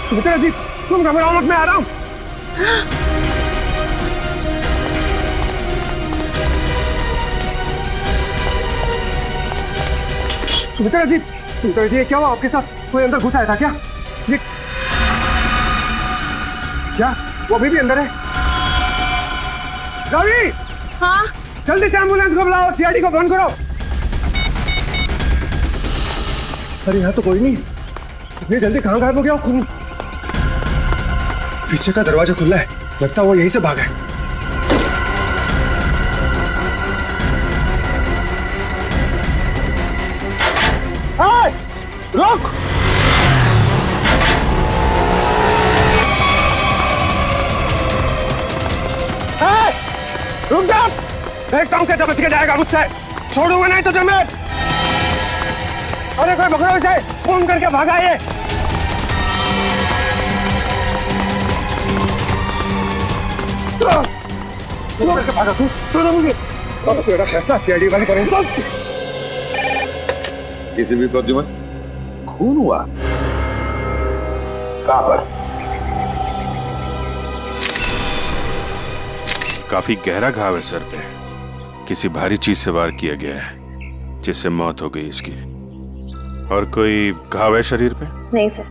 सुमित्रा जी तुम घबराओ मत, मैं आ रहा हूँ। सुमित्रा जी ये क्या हुआ आपके साथ? कोई अंदर घुस आया था क्या? ये क्या वो अभी भी अंदर है? रवि! हाँ? जल्दी से एम्बुलेंस को बुलाओ, सीआईडी को फोन करो। अरे यहाँ तो कोई नहीं, इतनी जल्दी कहाँ गायब हो गया खून? पीछे का दरवाजा खुला है, लगता है वो यहीं से भागा है। रुक! रुक जा! देखता हूँ कैसे बच के जाएगा मुझसे। छोड़ूंगा नहीं तुझे मैं। अरे कोई पकड़ो इसे, फोन करके भागा ये। करके भागा तू, छोड़ो मुझे। तेरा फैसला सीआईडी वाले करेंगे। किसी भी प्रद्युमन खून हुआ कहां पर? काफी गहरा घाव है सर पे, किसी भारी चीज से वार किया गया है जिससे मौत हो गई इसकी। और कोई घाव है शरीर पे? नहीं सर,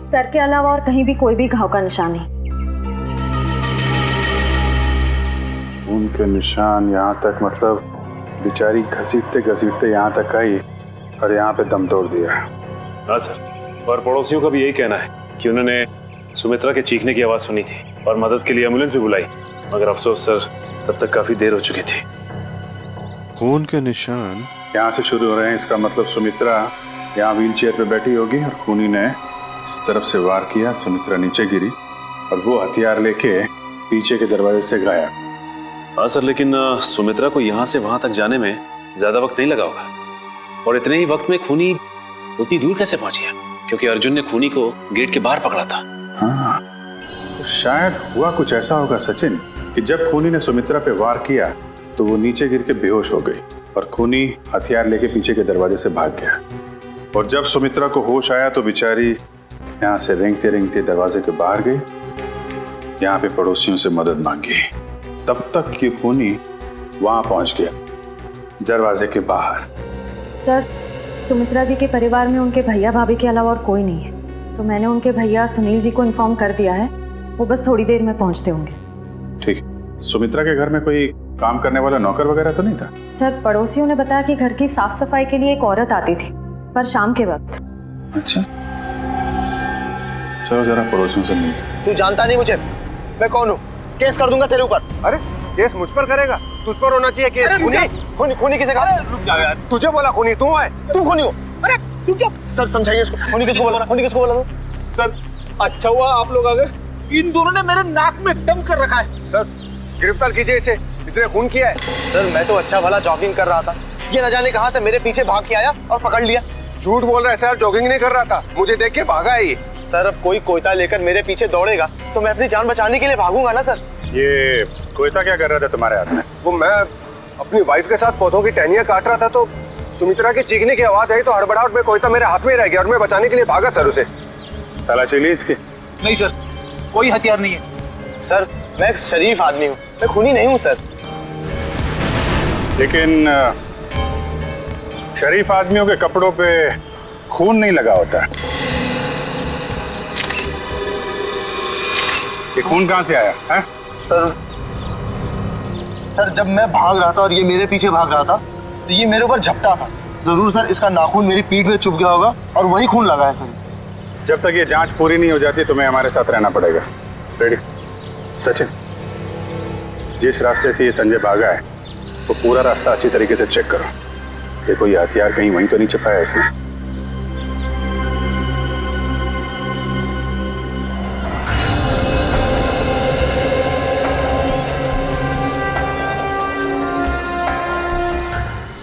सर के अलावा और कहीं भी कोई भी घाव का निशान नहीं। उनके निशान यहाँ तक, मतलब बेचारी घसीटते घसीटते यहाँ तक आई और यहाँ पे दम तोड़ दिया। हाँ सर, और पड़ोसियों का भी यही कहना है कि उन्होंने सुमित्रा के चीखने की आवाज सुनी थी और मदद के लिए एम्बुलेंस भी बुलाई, मगर अफसोस सर तब तक काफी देर हो चुकी थी। खून के निशान यहाँ से शुरू हो रहे हैं, इसका मतलब सुमित्रा यहाँ व्हीलचेयर पे बैठी होगी और खूनी ने इस तरफ से वार किया, सुमित्रा नीचे गिरी और वो हथियार लेके पीछे के दरवाजे से गायब। हाँ सर, लेकिन सुमित्रा को यहाँ से वहां तक जाने में ज्यादा वक्त नहीं लगा होगा, और इतने ही वक्त में खूनी उतनी दूर कैसे पहुंच गया? क्योंकि अर्जुन ने खूनी को गेट के बाहर पकड़ा था। हाँ, तो शायद हुआ कुछ ऐसा होगा सचिन कि जब खूनी ने सुमित्रा पे वार किया तो वो नीचे गिर के बेहोश हो गई और खूनी हथियार लेके पीछे के दरवाजे से भाग गया। और जब सुमित्रा को होश आया तो बेचारी यहाँ से रेंगते रेंगते दरवाजे के बाहर गई, यहाँ पे पड़ोसियों से मदद मांगी। तब तक ये खूनी वहां पहुंच गया, दरवाजे के बाहर। सर, सुमित्रा जी के परिवार में उनके भैया भाभी के अलावा और कोई नहीं है, तो मैंने उनके भैया सुनील जी को इन्फॉर्म कर दिया है, वो बस थोड़ी देर में पहुंचते होंगे। ठीक। सुमित्रा के घर में कोई काम करने वाला नौकर वगैरह तो नहीं था? सर, पड़ोसियों ने बताया कि घर की साफ सफाई के लिए एक औरत आती थी, पर शाम के वक्त। अच्छा, चलो जरा पड़ोसियों से मिलते। तू जानता नहीं मुझे, मैं कौन हूँ? केस कर दूंगा तेरे ऊपर। अरे केस मुझ पर करेगा? तुझ पर होना चाहिए केस। खूनी किसे कहा? रुक जा यार, तुझे बोला खूनी तू है। तू खूनी हो? अरे तू क्या? सर समझाइए इसको, खूनी किसको बोला? खूनी किसको बोला? सर अच्छा हुआ आप लोग आ गए, इन दोनों ने मेरे नाक में दम कर रखा है। सर गिरफ्तार कीजिए इसे, इसने खून किया है। सर मैं तो अच्छा भला जॉगिंग कर रहा था, ये न जाने कहां से मेरे पीछे भाग के आया और पकड़ लिया। झूठ बोल रहा है सर, जॉगिंग नहीं कर रहा था, मुझे देख के भागा है ये। सर अब कोई कोयता लेकर मेरे पीछे दौड़ेगा तो मैं अपनी जान बचाने के लिए भागूंगा ना सर। ये कोयता क्या कर रहा था तुम्हारे हाथ में? वो मैं अपनी वाइफ के साथ पौधों की टहनियां काट रहा था तो सुमित्रा के चीखने की आवाज आई तो हड़बड़ाहट में कोयता मेरे हाथ में रह गया और मैं बचाने के लिए भागा सर उसे। तलाशी ली इसकी? नहीं सर, कोई हथियार नहीं है। सर मैं एक शरीफ आदमी हूँ, मैं खूनी नहीं हूँ सर। लेकिन शरीफ आदमियों के कपड़ों पे खून नहीं लगा होता। ये खून कहाँ से आया है? सर जब मैं भाग रहा था और ये मेरे पीछे भाग रहा था तो ये मेरे ऊपर झपटा था। जरूर सर इसका नाखून मेरी पीठ में चुभ गया होगा और वही खून लगा है सर। जब तक ये जांच पूरी नहीं हो जाती तुम्हें हमारे साथ रहना पड़ेगा। रेडी? सचिन, जिस रास्ते से ये संजय भागा है वो पूरा रास्ता अच्छी तरीके से चेक करो। देखो ये हथियार कहीं वहीं तो नहीं छिपाया इसने।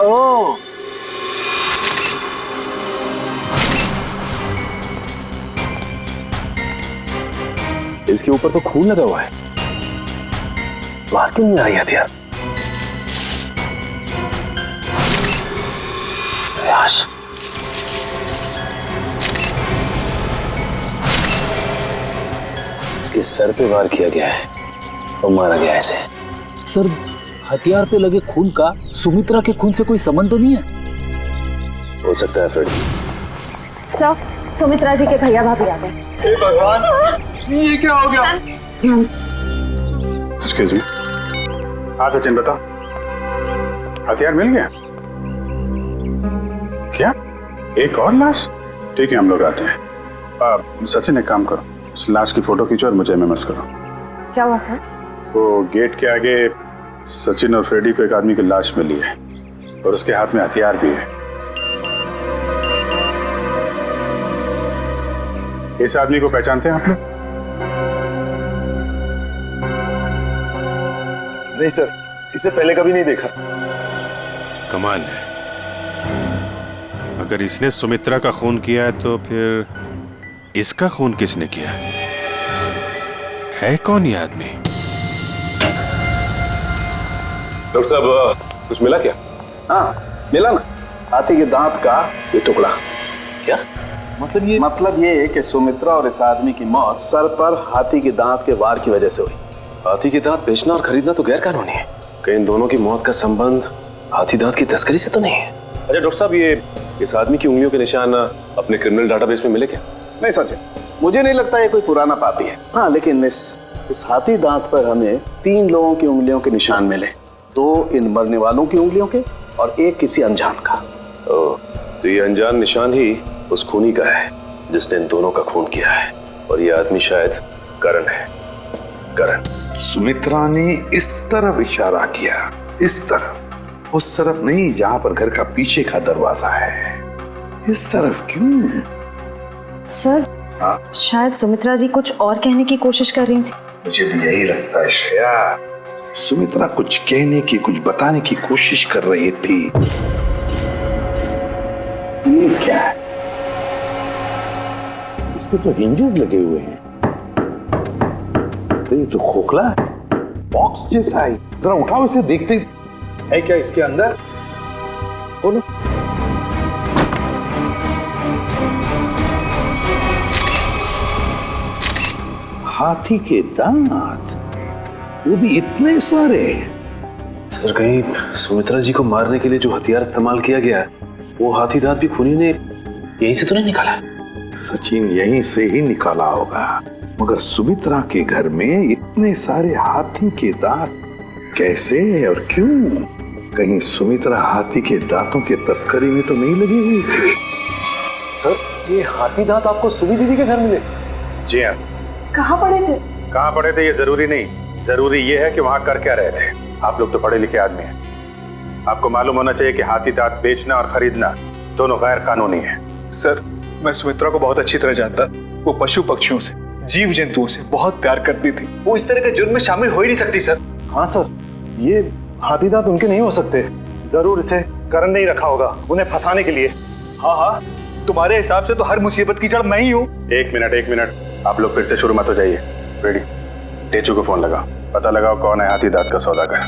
ओह इसके ऊपर तो खून लगा हुआ है, बाहर क्यों नहीं आ रही हथियार? इसके सर पे वार किया गया है और मारा गया है इसे। सर हथियार पे लगे खून का सुमित्रा के खून से कोई संबंध तो नहीं है? हो सकता है फ्रेडी। सर, सुमित्रा जी के भैया भाभी आ गए। हे भगवान, ये क्या हो गया? Excuse me. हाँ सचिन बता, हथियार मिल गया क्या? एक और लाश? ठीक है हम लोग आते हैं। सचिन एक काम करो, उस लाश की फोटो खींचो और मुझे एमएमएस करो। क्या हुआ सर? वो गेट के आगे सचिन और फ्रेडी को एक आदमी की लाश मिली है और उसके हाथ में हथियार भी है। इस आदमी को पहचानते हैं आप लोग? नहीं सर, इसे पहले कभी नहीं देखा। कमाल है, अगर इसने सुमित्रा का खून किया है तो फिर इसका खून किसने किया है? कौन ये आदमी? डॉक्टर साहब कुछ मिला क्या? हाँ मिला ना, हाथी के दांत का ये टुकड़ा। क्या मतलब ये है कि सुमित्रा और इस आदमी की मौत सर पर हाथी के दांत के वार की वजह से हुई। हाथी के दांत बेचना और खरीदना तो गैर कानूनी है। कहीं इन दोनों की मौत का संबंध हाथी दांत की तस्करी से तो नहीं है? अच्छा डॉक्टर साहब, ये इस आदमी की उंगलियों के निशान अपने क्रिमिनल डाटाबेस में मिले क्या? नहीं सचिन, मुझे नहीं लगता ये कोई पुराना पापी है। हाँ लेकिन इस हाथी दांत पर हमें 3 लोगों की उंगलियों के निशान मिले, 2 इन मरने वालों की उंगलियों के और 1 किसी अनजान का। ओह, तो ये अनजान निशान ही उस खूनी का है जिसने इन दोनों का खून किया है, और ये आदमी शायद करण है। करण। सुमित्रा ने इस तरफ इशारा किया, इस तरफ, उस तरफ नहीं जहां पर घर का पीछे का दरवाजा है। इस तरफ क्यों? सर, शायद सुमित्रा जी कुछ और कहने की कोशिश कर रही थी। मुझे भी यही लगता है श्रेया, सुमित्रा कुछ कहने की, कुछ बताने की कोशिश कर रही थी। ये क्या है? इस पे तो हिंजेस लगे हुए हैं। तो ये तो खोखला है, बॉक्स जैसा है। जरा उठाओ इसे, देखते है क्या इसके अंदर। बोलो। हाथी के दांत, वो भी इतने सारे। सर कहीं सुमित्रा जी को मारने के लिए जो हथियार इस्तेमाल किया गया है, वो हाथी दांत भी खूनी ने यहीं से तो नहीं निकाला? सचिन यहीं से ही निकाला होगा, मगर सुमित्रा के घर में इतने सारे हाथी के दांत कैसे और क्यों? कहीं सुमित्रा हाथी के दांतों के तस्करी में तो नहीं लगी हुई थी? सर ये हाथी दांत आपको सुमी दीदी के घर मिले? जी हाँ। कहाँ पड़े थे? कहाँ पड़े थे ये जरूरी नहीं, जरूरी ये है कि वहां कर क्या रहे थे। आप लोग तो पढ़े लिखे आदमी हैं, आपको मालूम होना चाहिए कि हाथी दांत बेचना और खरीदना दोनों गैर कानूनी है। सर मैं सुमित्रा को बहुत अच्छी तरह जानता। वो पशु पक्षियों से, जीव जंतुओं से बहुत प्यार करती थी। वो इस तरह के जुर्म में शामिल हो ही नहीं सकती सर। हाँ सर, ये हाथी दांत उनके नहीं हो सकते। जरूर इसे करण ने ही रखा होगा उन्हें फंसाने के लिए। हाँ, तुम्हारे हिसाब से तो हर मुसीबत की जड़ मैं ही हूँ। एक मिनट, आप लोग फिर से शुरू मत हो जाइए। रेडी, टेचू को फोन लगाओ, पता लगाओ कौन है हाथी दांत का सौदागर।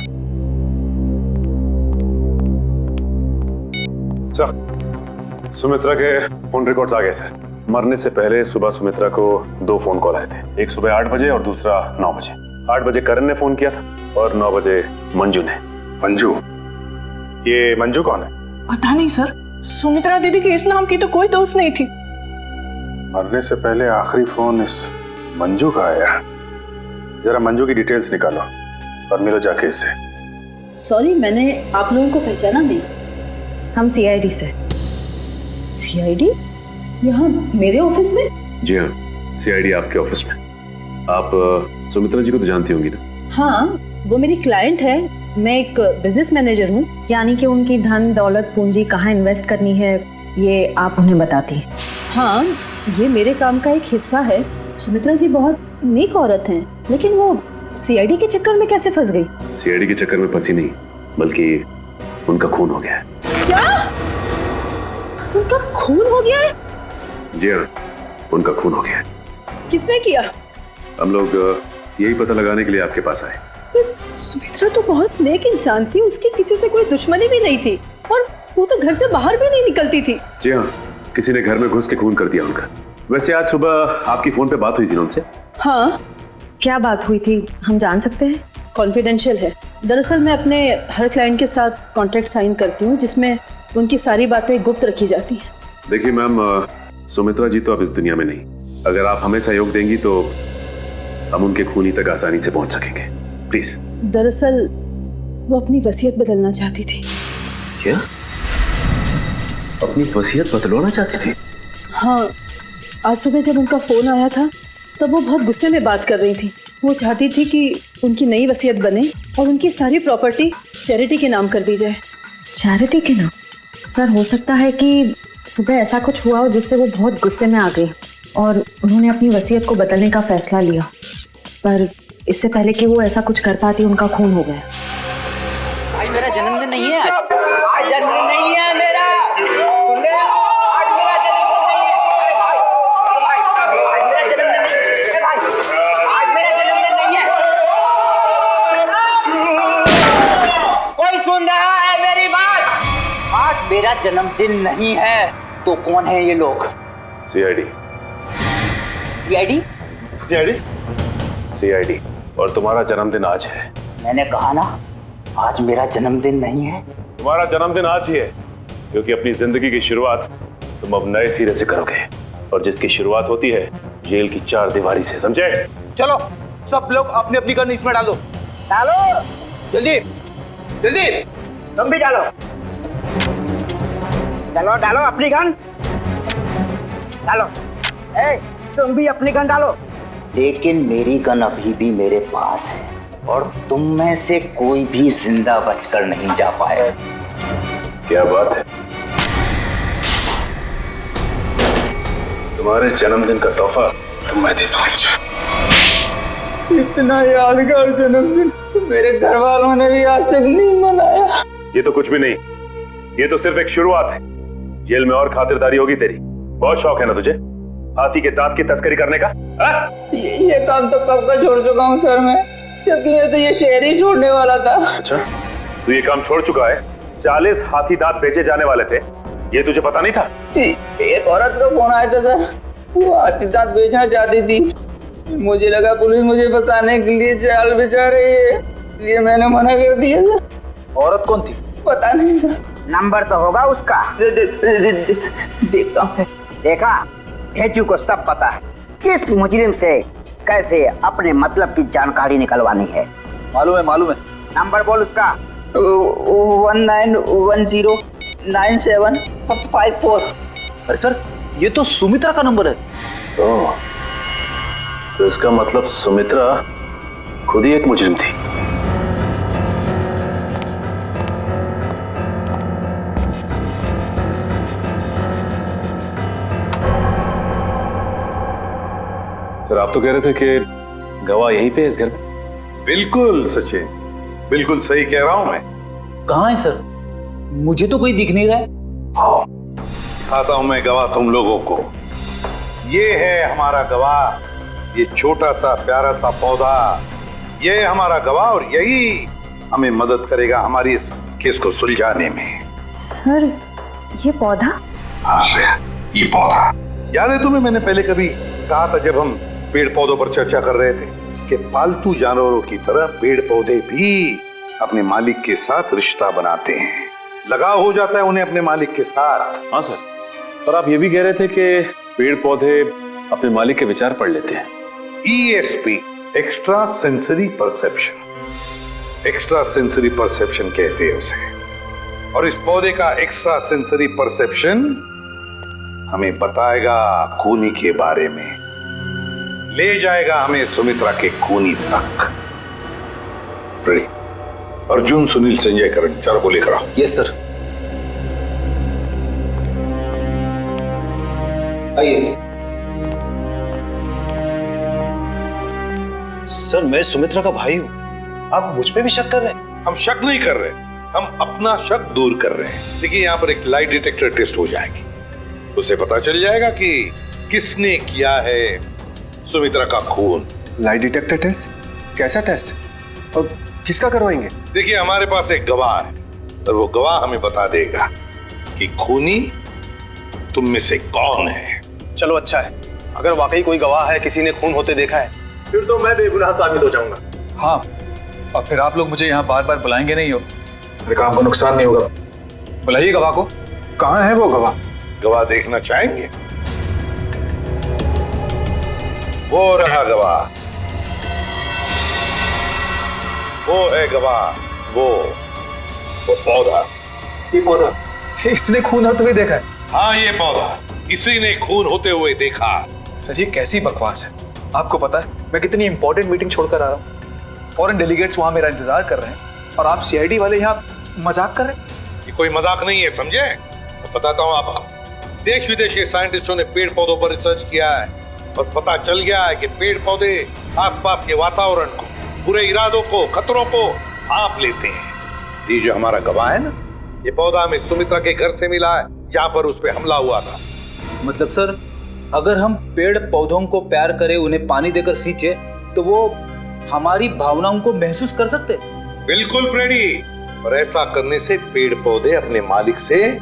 सर सुमित्रा के फोन रिकॉर्ड्स आ गए सर। मरने से पहले सुबह सुमित्रा को 2 फोन कॉल आए थे, एक सुबह 8 बजे और दूसरा 9 बजे। 8 बजे करण ने फोन किया था और 9 बजे मंजू ने। मंजू? ये मंजू कौन है? पता नहीं सर, सुमित्रा दीदी के इस नाम की तो कोई दोस्त नहीं थी। मरने से पहले आखिरी फोन इस मंजू का आया। जरा मंजू की डिटेल्स निकालो और मिलो जाके इससे। सॉरी, मैंने आप लोगों को पहचाना नहीं। हम सीआईडी से। सीआईडी? यहाँ मेरे ऑफिस में? जी हाँ, सीआईडी आपके ऑफिस में। आप सुमित्रा जी को तो जानती होंगी ना? हाँ, वो मेरी क्लाइंट है। मैं एक बिजनेस मैनेजर हूँ। यानी कि उनकी धन दौलत पूंजी कहाँ इन्वेस्ट करनी है ये आप उन्हें बताती हैं? हाँ, ये मेरे काम का एक हिस्सा है। सुमित्रा जी बहुत नेक औरत हैं, लेकिन वो सीआईडी के चक्कर में कैसे फंस गई? सीआईडी के चक्कर में फंसी नहीं, बल्कि उनका खून हो गया है। क्या? उनका खून हो गया है? जी हाँ, उनका खून हो गया है। किसने किया? हम लोग यही पता लगाने के लिए आपके पास आए। सुमित्रा तो बहुत नेक इंसान थी, उसकी किसी से कोई दुश्मनी भी नहीं थी और वो तो घर से बाहर भी नहीं निकलती थी। जी हाँ, किसी ने घर में घुस के खून कर दिया उनका। वैसे आज सुबह आपकी फोन पे बात हुई थी ना उनसे? हाँ, क्या बात हुई थी, हम जान सकते हैं? कॉन्फिडेंशियल है। दरअसल मैं अपने हर क्लाइंट के साथ कॉन्ट्रैक्ट साइन करती हूँ जिसमें उनकी सारी बातें गुप्त रखी जाती हैं। देखिए मैम, सुमित्रा जी तो अब इस दुनिया में नहीं। अगर आप हमें सहयोग देंगी तो हम उनके खूनी तक आसानी से पहुंच सकेंगे। प्लीज। दरअसल वो अपनी वसीयत बदलना चाहती थी। क्या? अपनी वसीयत बदलवाना चाहती थी? हाँ, आज सुबह जब उनका फोन आया था तब वो बहुत गुस्से में बात कर रही थी। वो चाहती थी कि उनकी नई वसीयत बने और उनकी सारी प्रॉपर्टी चैरिटी के नाम कर दी जाए। चैरिटी के नाम? सर, हो सकता है कि सुबह ऐसा कुछ हुआ हो जिससे वो बहुत गुस्से में आ गई और उन्होंने अपनी वसीयत को बदलने का फैसला लिया, पर इससे पहले कि वो ऐसा कुछ कर पाती उनका खून हो गया। भाई मेरा जन्मदिन नहीं है, आज जन्मदिन नहीं है मेरा। सुन रहे हो? आज मेरा जन्मदिन नहीं है। अरे भाई, आज मेरा जन्मदिन नहीं है। भाई, आज मेरा जन्मदिन नहीं है। कोई सुन रहा है मेरी बात? आज मेरा जन्मदिन नहीं है। तो कौन है ये लोग? सीआईडी। सीआईडी? सीआईडी? सीआईडी। और तुम्हारा जन्मदिन आज है। मैंने कहा ना, आज मेरा जन्मदिन नहीं है। तुम्हारा जन्मदिन आज ही है क्योंकि अपनी जिंदगी की शुरुआत तुम अब नए सिरे से करोगे और जिसकी शुरुआत होती है जेल की 4 दीवारी से, समझे? चलो सब लोग अपनी अपनी गन इसमें डालो। डालो जल्दी जल्दी, तुम भी डालो। चलो डालो अपनी गन, डालो। ए, तुम भी अपनी गन डालो। लेकिन मेरी गन अभी भी मेरे पास है और तुम में से कोई भी जिंदा बचकर नहीं जा पाए। क्या बात है? तुम्हारे जन्मदिन का तोहफा तो मैं देता हूँ। इतना यादगार जन्मदिन तो मेरे घर वालों ने भी आज तक नहीं मनाया। ये तो कुछ भी नहीं, ये तो सिर्फ एक शुरुआत है। जेल में और खातिरदारी होगी तेरी। बहुत शौक है ना तुझे हाथी के दांत की तस्करी करने का? ये काम तो कब का छोड़ चुका हूँ सर मैं, जबकि मैं तो ये शहर ही छोड़ने वाला था। अच्छा, तू ये काम छोड़ चुका है? 40 हाथी दांत बेचे जाने वाले थे, ये तुझे पता नहीं था? जी, एक औरत का फोन आया था सर, वो हाथी दांत बेचना चाहती थी। मुझे लगा पुलिस मुझे फंसाने के लिए जाल बिछा रही है, इसलिए मैंने मना कर दिया सर। औरत कौन थी? पता नहीं सर। नंबर तो होगा उसका। देखता हूँ। देखा, भेजू को सब पता है किस मुजरिम से कैसे अपने मतलब की जानकारी निकलवानी है। मालूम है मालूम है। नंबर बोल उसका। 19109754। अरे सर, ये तो सुमित्रा का नंबर है। तो इसका मतलब सुमित्रा खुद ही एक मुजरिम थी। सर, आप तो कह रहे थे कि गवाह यहीं पे है इस घर में। बिल्कुल सचिन, बिल्कुल सही कह रहा हूं मैं। कहाँ है सर? मुझे तो कोई दिख नहीं रहा है। हाँ, दिखाता हूं मैं गवाह तुम लोगों को। ये है हमारा गवाह, ये छोटा सा प्यारा सा पौधा, ये है हमारा गवाह और यही हमें मदद करेगा हमारी इस केस को सुलझाने में। सर, ये पौधा? हाँ, ये पौधा याद है तुम्हें? मैंने पहले कभी कहा था जब हम पेड़ पौधों पर चर्चा कर रहे थे कि पालतू जानवरों की तरह पेड़ पौधे भी अपने मालिक के साथ रिश्ता बनाते हैं, लगाव हो जाता है उन्हें अपने मालिक के साथ। हाँ सर, पर आप ये भी कह रहे थे कि पेड़ पौधे अपने मालिक के विचार पढ़ लेते हैं। ESP, extra sensory perception. Extra sensory perception कहते हैं उसे। और इस पौधे का एक्स्ट्रा सेंसरी परसेप्शन हमें बताएगा खूनी के बारे में, ले जाएगा हमें सुमित्रा के खूनी तक। रेडी? अर्जुन, सुनील, संजय, करण, चारों को लेकर आओ। Yes sir. आइए। सर, मैं सुमित्रा का भाई हूं, आप मुझ पे भी शक कर रहे हैं? हम शक नहीं कर रहे, हम अपना शक दूर कर रहे हैं। देखिए, यहाँ पर एक लाई डिटेक्टर टेस्ट हो जाएगी, उसे पता चल जाएगा कि किसने किया है सुमित्रा का खून। Lie detector test? कैसा टेस्ट और किसका करवाएंगे? देखिए, हमारे पास एक गवाह है और वो गवाह हमें बता देगा कि खूनी तुम में से कौन है। चलो अच्छा है, अगर वाकई कोई गवाह है, किसी ने खून होते देखा है, फिर तो मैं बेगुनाह साबित हो जाऊंगा। हाँ, और फिर आप लोग मुझे यहाँ बार बार बुलाएंगे नहीं हो, मेरे काम को नुकसान नहीं होगा। बुलाइए गवाह को। कहाँ है वो गवाह? गवाह देखना चाहेंगे? वो रहा गवाह, वो है गवाह, वो पौधा। ये पौधा इसने खून होते हुए देखा है? हाँ, ये पौधा इसी ने खून होते हुए देखा। सर ये कैसी बकवास है? आपको पता है मैं कितनी इंपॉर्टेंट मीटिंग छोड़कर आ रहा हूँ, फॉरेन डेलीगेट्स वहां मेरा इंतजार कर रहे हैं और आप सीआईडी वाले यहाँ मजाक कर रहे हैं? ये कोई मजाक नहीं है, समझे? मैं बताता हूँ आपको। देश विदेश के साइंटिस्टों ने पेड़ पौधों पर रिसर्च किया है और पता चल गया है कि पेड़ पौधे आसपास के वातावरण को, बुरे इरादों को, खतरों को भांप लेते हैं। ये जो हमारा गवाह है ना, ये पौधा हमें सुमित्रा के घर से मिला है जहाँ पर उस पे हमला हुआ था। मतलब सर, अगर हम पेड़ पौधों को प्यार करें, उन्हें पानी देकर सींचे, तो वो हमारी भावनाओं को महसूस कर सकते? बिल्कुल फ्रेडी, और ऐसा करने से पेड़ पौधे अपने मालिक से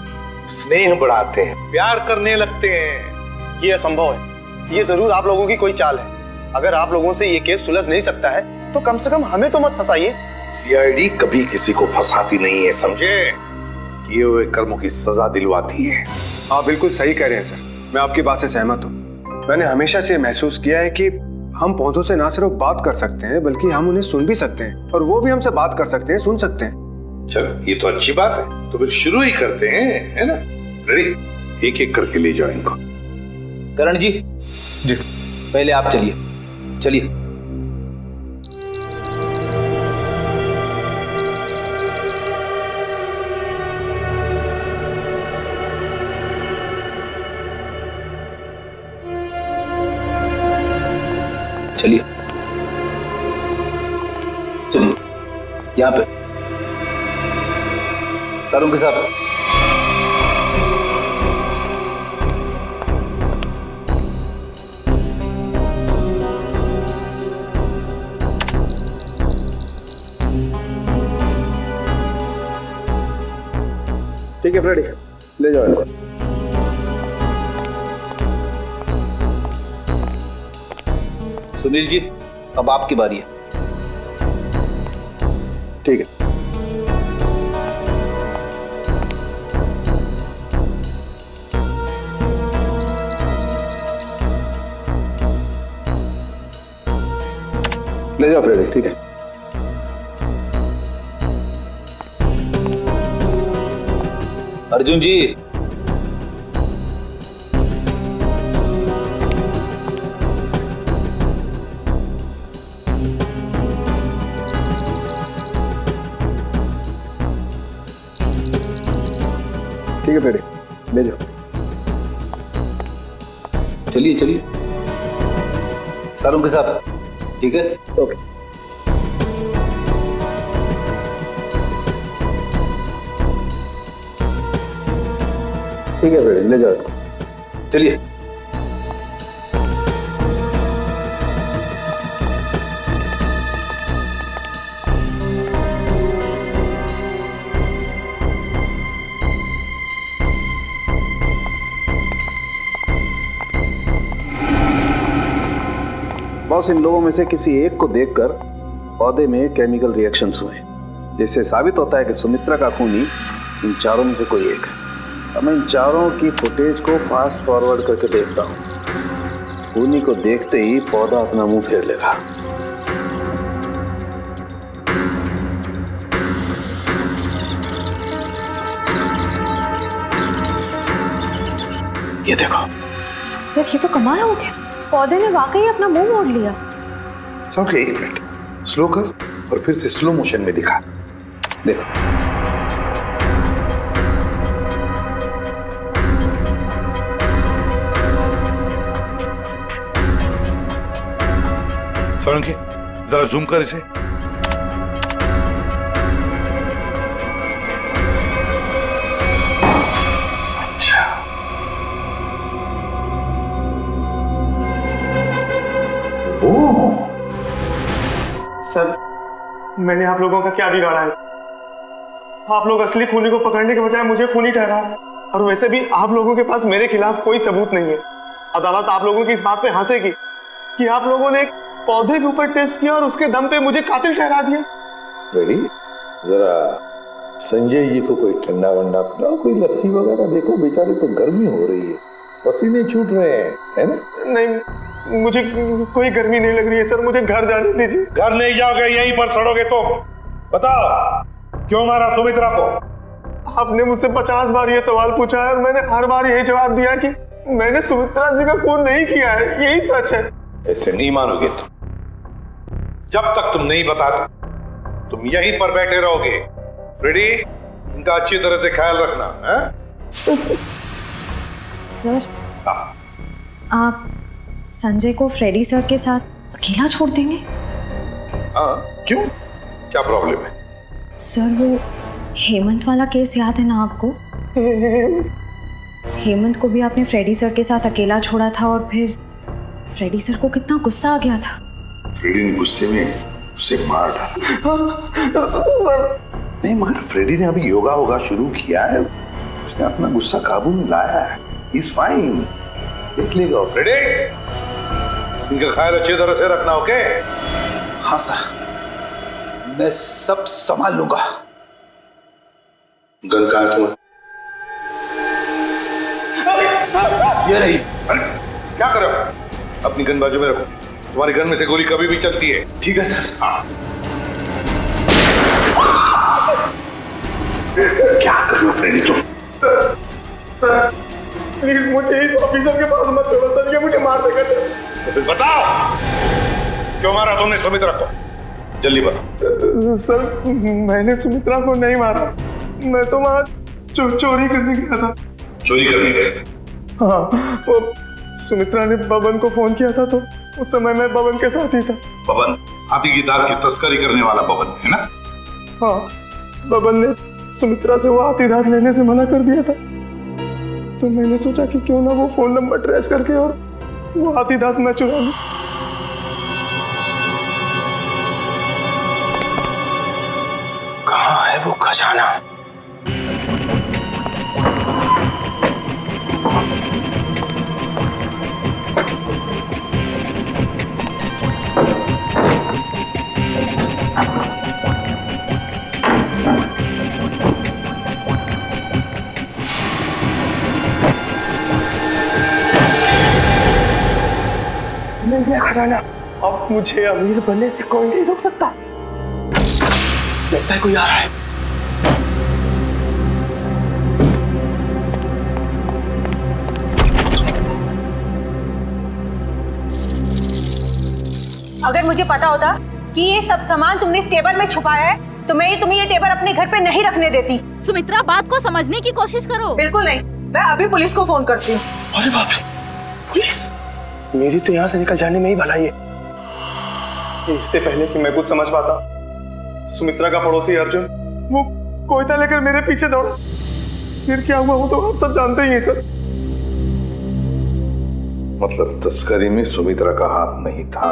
स्नेह बढ़ाते हैं, प्यार करने लगते हैं। ये असंभव है। ये जरूर आप लोगों की कोई चाल है। अगर आप लोगों से ये केस सुलझ नहीं सकता है तो कम से कम हमें तो मत फंसाइए। सीआईडी कभी किसी को फंसाती नहीं है, समझे? किए हुए कर्मों की सजा दिलवाती है। आप बिल्कुल सही कह रहे हैं सर, मैं आपकी बात से सहमत हूँ। मैंने हमेशा से महसूस किया है कि हम पौधों से ना सिर्फ बात कर सकते हैं बल्कि हम उन्हें सुन भी सकते हैं और वो भी हमसे बात कर सकते हैं, सुन सकते हैं। चलो, ये तो अच्छी बात है, तो फिर शुरू ही करते हैं, है ना? रेडी? एक एक करके ले जाओ इनको। करण जी, जी पहले आप चलिए, चलिए। चलिए चलिए, यहाँ पे सरों के साथ। ठीक है फ्रेडी, ले जाओ इनको। सुनील जी, अब आपकी बारी है। ठीक है। ले जाओ फ्रेडी, ठीक है। अर्जुन जी, ठीक है फ्रेडी, ले जाओ। चलिए चलिए, सरों के साथ। ठीक है, ओके। ठीक है फ्रेडी, ले जाओ। चलिए। बॉस, इन लोगों में से किसी एक को देखकर पौधे में केमिकल रिएक्शंस हुए, जिससे साबित होता है कि सुमित्रा का खूनी इन चारों में से कोई एक है। अब मैं इन चारों की फुटेज को फास्ट फॉरवर्ड करके देखता हूँ। खूनी को देखते ही पौधा अपना मुंह फेर लेगा। ये देखो सर, ये तो कमाल हो गया, पौधे ने वाकई अपना मुंह मोड़ लिया। ओके, एक मिनट, स्लो कर और फिर से स्लो मोशन में दिखा। देखो, सोलंकी, जरा जूम कर इसे। अच्छा, सर, मैंने आप लोगों का क्या बिगाड़ा है? आप लोग असली खूनी को पकड़ने के बजाय मुझे खूनी ठहरा रहे हैं। और वैसे भी आप लोगों के पास मेरे खिलाफ कोई सबूत नहीं है। अदालत आप लोगों की इस बात पे हंसेगी कि आप लोगों ने एक पौधे के ऊपर टेस्ट किया और उसके दम पे मुझे कातिल ठहरा दिया। रेडी, जरा संजय जी को कोई ठंडा वंडा पिलाओ, कोई लस्सी वगैरह। देखो बेचारे को गर्मी हो रही है, पसीने छूट रहे हैं, है ना? नहीं, मुझे कोई गर्मी नहीं लग रही है सर, मुझे घर जाने दीजिए। घर नहीं जाओगे, यहीं पर सड़ोगे तुम। बताओ क्यों मारा सुमित्रा को? आपने मुझसे 50 बार ये सवाल पूछा है और मैंने हर बार यही जवाब दिया कि मैंने सुमित्रा जी का खून नहीं किया है, यही सच है। ऐसे नहीं मानोगे तुम। जब तक तुम नहीं बताते तुम यहीं पर बैठे रहोगे। फ्रेडी, इनका अच्छी तरह से ख्याल रखना है? सर, आप संजय को फ्रेडी सर के साथ अकेला छोड़ देंगे? हाँ, क्यों? क्या प्रॉब्लम है? सर, वो हेमंत वाला केस याद है ना आपको? हेमंत को भी आपने फ्रेडी सर के साथ अकेला छोड़ा था और फिर फ्रेडी सर को कितना गुस्सा आ गया था। फ्रेडी ने गुस्से में उसे मार डाला। सर, नहीं, मगर फ्रेडी ने अभी योगा वोगा शुरू किया है, उसने अपना गुस्सा काबू में लाया है। He's fine, देख लेगा। फ्रेडी, इनका ख्याल अच्छी तरह से रखना, ओके? हाँ सर, मैं सब संभाल लूंगा। गन कहाँ है तुम्हारी? ये रही। अरे क्या कर रहे हो? अपनी गन बाजू में रखो, तुम्हारी गन में से गोली कभी भी चलती है। ठीक है सर। हाँ। क्या कर रहे हो फ्रेडी तुम? सर, प्लीज मुझे इस ऑफिसर के पास मत छोड़ो सर, ये मुझे मार देगा। तो बताओ क्यों मारा तुमने सुमित्रा को? जल्दी बताओ। सर, मैंने सुमित्रा को नहीं मारा, मैं तो वहां चोरी करने गया था। चोरी करने गए? हाँ, वो सुमित्रा ने बबन को फोन किया था तो उस समय मैं बबन के साथ ही था। बबन, हाथी की दाल की तस्करी करने वाला बबन, है ना? हाँ, बबन ने सुमित्रा से वो हाथी दांत लेने से मना कर दिया था, तो मैंने सोचा कि क्यों ना वो फोन नंबर ट्रेस करके और वो हाथी दांत मैं चुरा लूं। कहाँ है वो खजाना? मिल गया खजाना। अब मुझे अमीर बनने से कोई नहीं रोक सकता। लगता है कोई आ रहा है। अगर मुझे पता होता कि ये सब सामान तुमने इस टेबल में छुपाया है तो मैं तुम्हें ये टेबल अपने घर पे नहीं रखने देती। सुमित्रा, बात को समझने की कोशिश करो। बिल्कुल नहीं, मैं अभी पुलिस को फोन करती हूँ। अरे बाप रे, पुलिस? मेरी तो यहाँ से निकल जाने में ही भलाई है। इससे पहले कि मैं कुछ समझ पाता, सुमित्रा का पड़ोसी अर्जुन वो कोयता लेकर मेरे पीछे दौड़ा। फिर क्या हुआ वो तो आप सब जानते ही हैं सर। मतलब तस्करी में सुमित्रा का हाथ नहीं था,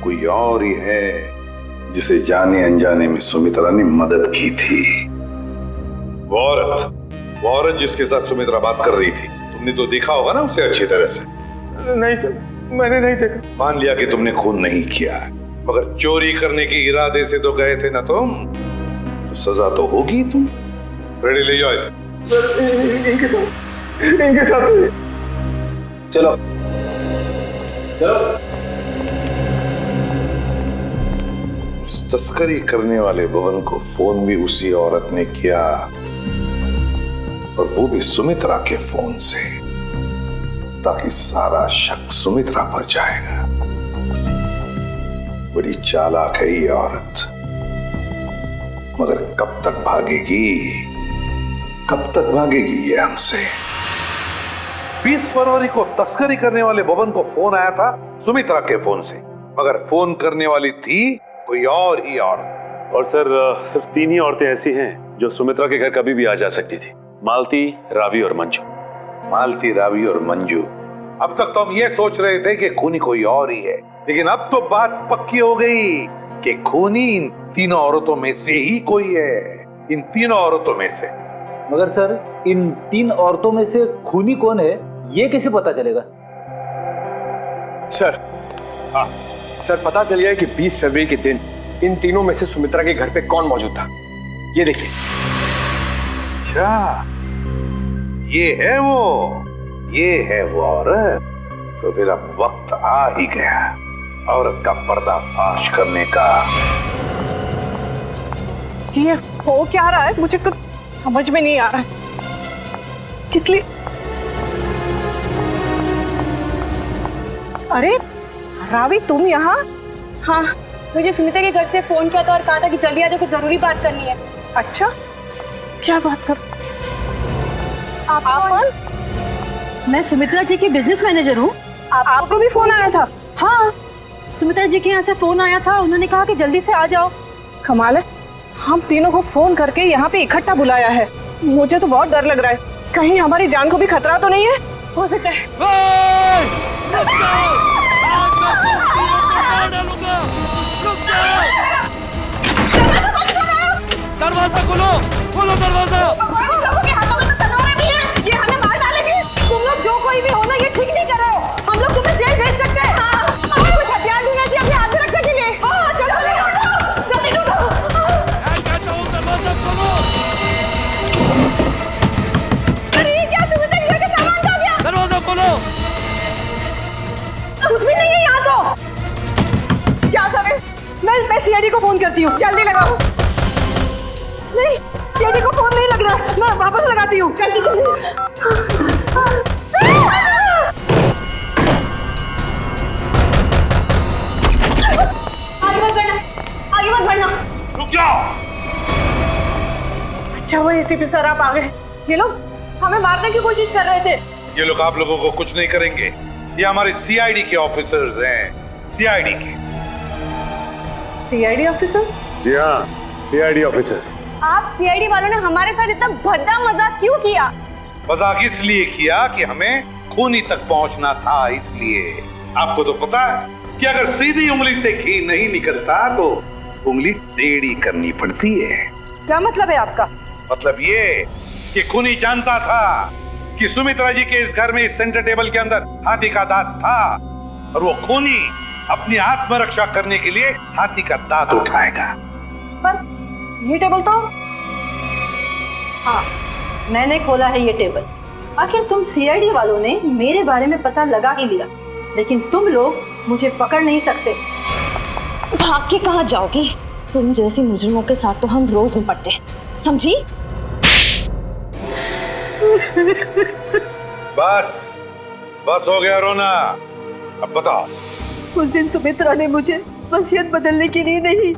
कोई और ही है जिसे जाने अनजाने में सुमित्रा ने मदद की थी। वो औरत जिसके साथ सुमित्रा बात कर रही थी, तुमने तो देखा होगा ना उसे अच्छी तरह से? नहीं सर, मैंने नहीं देखा। मान लिया कि तुमने खून नहीं किया, मगर चोरी करने के इरादे से तो गए थे ना तुम, तो सजा तो होगी। तुम रेडी, ले जाओ इसे। सर, इनके साथ चलो चलो। तस्करी करने वाले भवन को फोन भी उसी औरत ने किया, और वो भी सुमित्रा के फोन से, ताकि सारा शक सुमित्रा पर जाएगा। बड़ी चालाक है ये औरत, मगर कब तक भागेगी ये हमसे। 20 फरवरी को तस्करी करने वाले भवन को फोन आया था सुमित्रा के फोन से, मगर फोन करने वाली थी कोई और ही औरत। और सर, सिर्फ 3 ही औरतें ऐसी हैं जो सुमित्रा के घर कभी भी आ जा सकती थी। मालती, रावी और मंजू। मालती, रावी और मंजू। अब तक तो हम ये सोच रहे थे कि खूनी कोई और ही है, लेकिन अब तो बात पक्की हो गई कि खूनी इन तीनों औरतों में से ही कोई है। इन तीनों औरतों में से। मगर सर, इन 3 औरतों में से खूनी कौन है ये कैसे पता चलेगा? सर, हाँ, सर पता चल गया है कि 20 फरवरी के दिन इन तीनों में से सुमित्रा के घर पे कौन मौजूद था। ये देखिए। अच्छा, ये है वो औरत। तो फिर अब वक्त आ ही गया औरत का पर्दाफाश करने का। ये हो क्या रहा है, मुझे कुछ समझ में नहीं आ रहा है। किस लिए? अरे रावी, तुम यहाँ? हाँ, मुझे सुनीता के घर से फोन किया था और कहा था कि जल्दी आ जाओ, कुछ जरूरी बात करनी है। अच्छा, क्या बात कर? आप? मैं सुमित्रा जी की बिजनेस मैनेजर हूँ। आपको भी फोन आया था? हाँ, सुमित्रा जी के यहाँ से फोन आया था, उन्होंने कहा कि जल्दी से आ जाओ। कमाल है, हम तीनों को फोन करके यहाँ पे इकट्ठा बुलाया है। मुझे तो बहुत डर लग रहा है, कहीं हमारी जान को भी खतरा तो नहीं है? हो सकता है। दरवाजा खोलो, खोलो दरवाजा। ये हमें मार डालेंगे। तुम लोग जो कोई भी हो ना, ये ठीक नहीं कर रहे हो। हम लोग तुम्हें जेल भेज सकते हैं। हमें कुछ हथियार ढूंढना चाहिए अपने हाथ में रक्षा के लिए। हाँ, चलो जल्दी ढूंढो। दरवाजा खोलो। अरे ये क्या, तुम्हें तो घर के सामान खा गया। दरवाजा खोलो। कुछ भी नहीं है यहाँ तो। क्या करें? मैं सीआईडी को फोन करती हूँ। जल्दी लगाओ। नहीं, सीआईडी को फोन नहीं लग रहा है, मैं वापस लगाती हूँ। जल्दी जल्दी। आगे मत बढ़ना, आगे मत बढ़ना। रुक जाओ। अच्छा वो एसीपी सर आप आ गए। ये लोग हमें मारने की कोशिश कर रहे थे। ये लोग आप लोगों को कुछ नहीं करेंगे। ये हमारे सीआईडी के ऑफिसर्स हैं, सीआईडी के। CID officer? जी हाँ, सीआईडी ऑफिसर्स। आप सीआईडी वालों ने हमारे साथ इतना भद्दा मजाक क्यों किया? मजाक इसलिए किया कि हमें खूनी तक पहुंचना था, इसलिए। आपको तो पता है कि अगर सीधी उंगली से घी नहीं निकलता तो उंगली टेढ़ी करनी पड़ती है। क्या मतलब है आपका? मतलब ये कि खूनी जानता था कि सुमित्रा जी के इस घर में, इस सेंटर टेबल के अंदर हाथी का दांत था, और वो खूनी अपनी आत्मरक्षा करने के लिए हाथी का दांत उठाएगा। पर ये टेबल तो... हाँ, मैंने खोला है ये टेबल। आखिर तुम सीआईडी वालों ने मेरे बारे में पता लगा ही लिया, लेकिन तुम लोग मुझे पकड़ नहीं सकते। भाग के कहाँ जाओगी? तुम जैसी मुजरिमों के साथ तो हम रोज निपटते हैं, समझी? बस बस हो गया रोना। अब बताओ। उस दिन सुमित्रा ने मुझे वसीयत बदलने के लिए नहीं,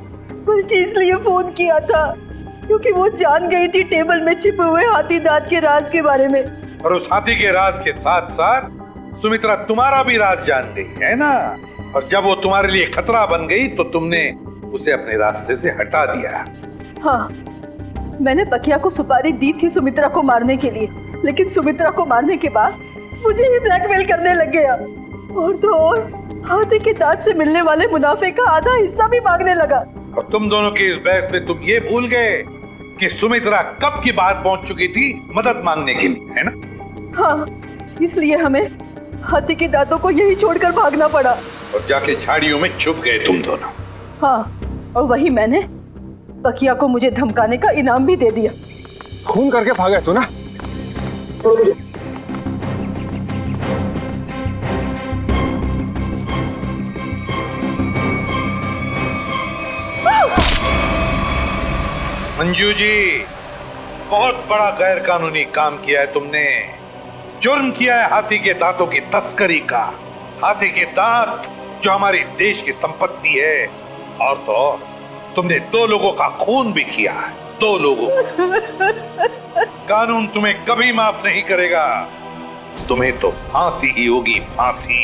बल्कि इसलिए फोन किया था क्योंकि वो जान गई थी टेबल में छिपे हुए हाथी दांत के राज के बारे में। और उस हाथी के राज के साथ साथ सुमित्रा तुम्हारा भी राज जान गई है ना। और जब वो तुम्हारे लिए खतरा बन गई तो तुमने उसे अपने रास्ते से हटा दिया। हाँ, मैंने बकिया को सुपारी दी थी सुमित्रा को मारने के लिए, लेकिन सुमित्रा को मारने के बाद मुझे ही ब्लैकमेल करने लग गया। और तो और हाथी के दांत से मिलने वाले मुनाफे का आधा हिस्सा भी मांगने लगा। और तुम दोनों के इस बहस में तुम ये भूल गए कि सुमित्रा कब की बात पहुंच चुकी थी मदद मांगने के लिए, है ना? हाँ, इसलिए हमें हाथी के दांतों को यही छोड़कर भागना पड़ा और जाके झाड़ियों में छुप गए तुम दोनों। हाँ, और वही मैंने बकिया को मुझे धमकाने का इनाम भी दे दिया। खून करके भागा तू ना। मंजू जी, बहुत बड़ा गैर कानूनी काम किया है तुमने। जुर्म किया है हाथी के दांतों की तस्करी का। हाथी के दांत जो हमारे देश की संपत्ति है, और तो और तुमने 2 लोगों का खून भी किया है, 2 लोगों का। कानून तुम्हें कभी माफ नहीं करेगा। तुम्हें तो फांसी ही होगी, फांसी।